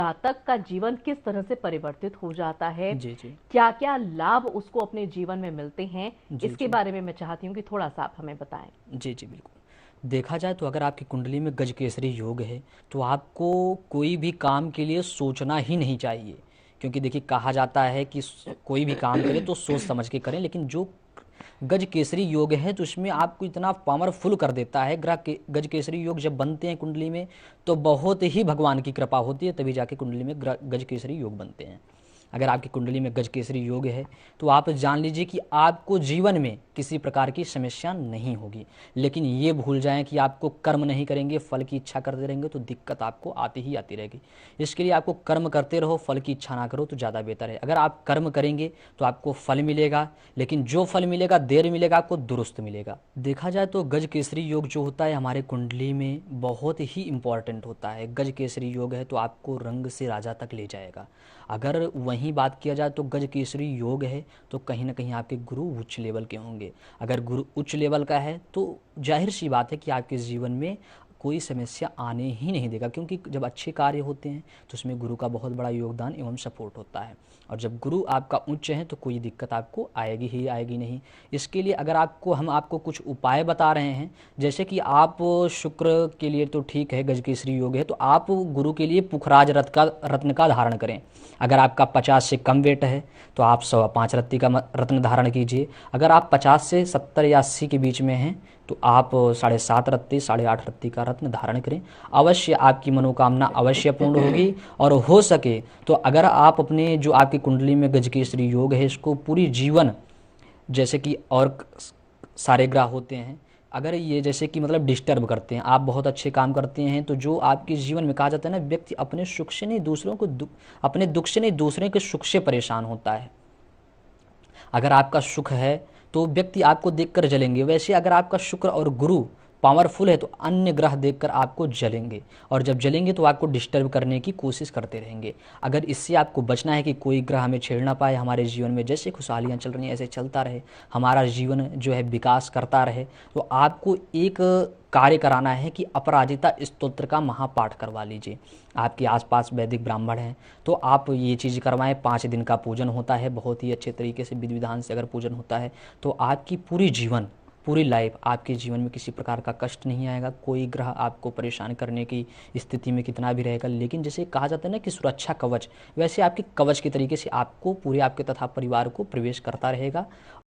जातक का जीवन किस तरह से परिवर्तित हो जाता है, जी, जी। क्या क्या लाभ उसको अपने जीवन में मिलते हैं, जी, इसके जी। बारे में मैं चाहती हूँ कि थोड़ा सा आप हमें बताएं। जी, जी, बिल्कुल। देखा जाए तो अगर आपकी कुंडली में गजकेसरी योग है, तो आपको कोई भी काम के लिए सोचना ही नहीं चाहिए। क्योंकि देखिए कहा जाता है कि कोई भी काम करें तो सोच समझ के करें, लेकिन जो गजकेसरी योग है तो उसमें आपको इतना पावरफुल कर देता है। गजकेसरी योग जब बनते हैं कुंडली में, तो बहुत ही भगवान की कृपा होती है, तभी जाके कुंडली में गजकेसरी योग बनते हैं। अगर आपकी कुंडली में गजकेसरी योग है तो आप जान लीजिए कि आपको जीवन में किसी प्रकार की समस्या नहीं होगी। लेकिन ये भूल जाएं कि आपको कर्म नहीं करेंगे, फल की इच्छा करते रहेंगे तो दिक्कत आपको आती ही आती रहेगी। इसके लिए आपको कर्म करते रहो, फल की इच्छा ना करो तो ज़्यादा बेहतर है। अगर आप कर्म करेंगे तो आपको फल मिलेगा, लेकिन जो फल मिलेगा देर मिलेगा, आपको दुरुस्त मिलेगा। देखा जाए तो गज केसरी योग जो होता है हमारे कुंडली में बहुत ही इंपॉर्टेंट होता है। गज केसरी योग है तो आपको रंग से राजा तक ले जाएगा। अगर वहीं बात किया जाए तो गज केसरी योग है तो कहीं ना कहीं आपके गुरु उच्च लेवल के होंगे। अगर गुरु उच्च लेवल का है तो जाहिर सी बात है कि आपके जीवन में कोई समस्या आने ही नहीं देगा, क्योंकि जब अच्छे कार्य होते हैं तो उसमें गुरु का बहुत बड़ा योगदान एवं सपोर्ट होता है। और जब गुरु आपका उच्च है तो कोई दिक्कत आपको आएगी ही आएगी नहीं। इसके लिए अगर हम आपको कुछ उपाय बता रहे हैं, जैसे कि आप शुक्र के लिए तो ठीक है, गजकेसरी योग है तो आप गुरु के लिए पुखराज रत्न का धारण करें। अगर आपका 50 से कम वेट है तो आप 5.25 रत्ती का रत्न धारण कीजिए। अगर आप 50 से 70 या 80 के बीच में हैं तो आप 7.5 रत्ती 8.5 रत्ती का रत्न धारण करें। अवश्य आपकी मनोकामना अवश्य पूर्ण होगी। और हो सके तो अगर आप अपने जो आपकी कुंडली में गजकेसरी योग है इसको पूरी जीवन, जैसे कि और सारे ग्रह होते हैं, अगर ये जैसे कि मतलब डिस्टर्ब करते हैं, आप बहुत अच्छे काम करते हैं तो जो आपके जीवन में कहा जाता है ना, व्यक्ति अपने सुख से नहीं दूसरों को अपने दुख से नहीं दूसरे के सुख से परेशान होता है। अगर आपका सुख है तो व्यक्ति आपको देखकर जलेंगे, वैसे अगर आपका शुक्र और गुरु पावरफुल है तो अन्य ग्रह देखकर आपको जलेंगे, और जब जलेंगे तो आपको डिस्टर्ब करने की कोशिश करते रहेंगे। अगर इससे आपको बचना है कि कोई ग्रह हमें छेड़ ना पाए, हमारे जीवन में जैसे खुशहालियाँ चल रही हैं ऐसे चलता रहे, हमारा जीवन जो है विकास करता रहे, तो आपको एक कार्य कराना है कि अपराजिता स्तोत्र का महापाठ करवा लीजिए। आपके आसपास वैदिक ब्राह्मण हैं तो आप ये चीज़ करवाएं। 5 दिन का पूजन होता है, बहुत ही अच्छे तरीके से विधि विधान से अगर पूजन होता है तो आपकी पूरी लाइफ आपके जीवन में किसी प्रकार का कष्ट नहीं आएगा। कोई ग्रह आपको परेशान करने की स्थिति में कितना भी रहेगा, लेकिन जैसे कहा जाता है ना कि सुरक्षा कवच, वैसे आपके कवच के तरीके से आपको पूरे आपके तथा परिवार को प्रवेश करता रहेगा।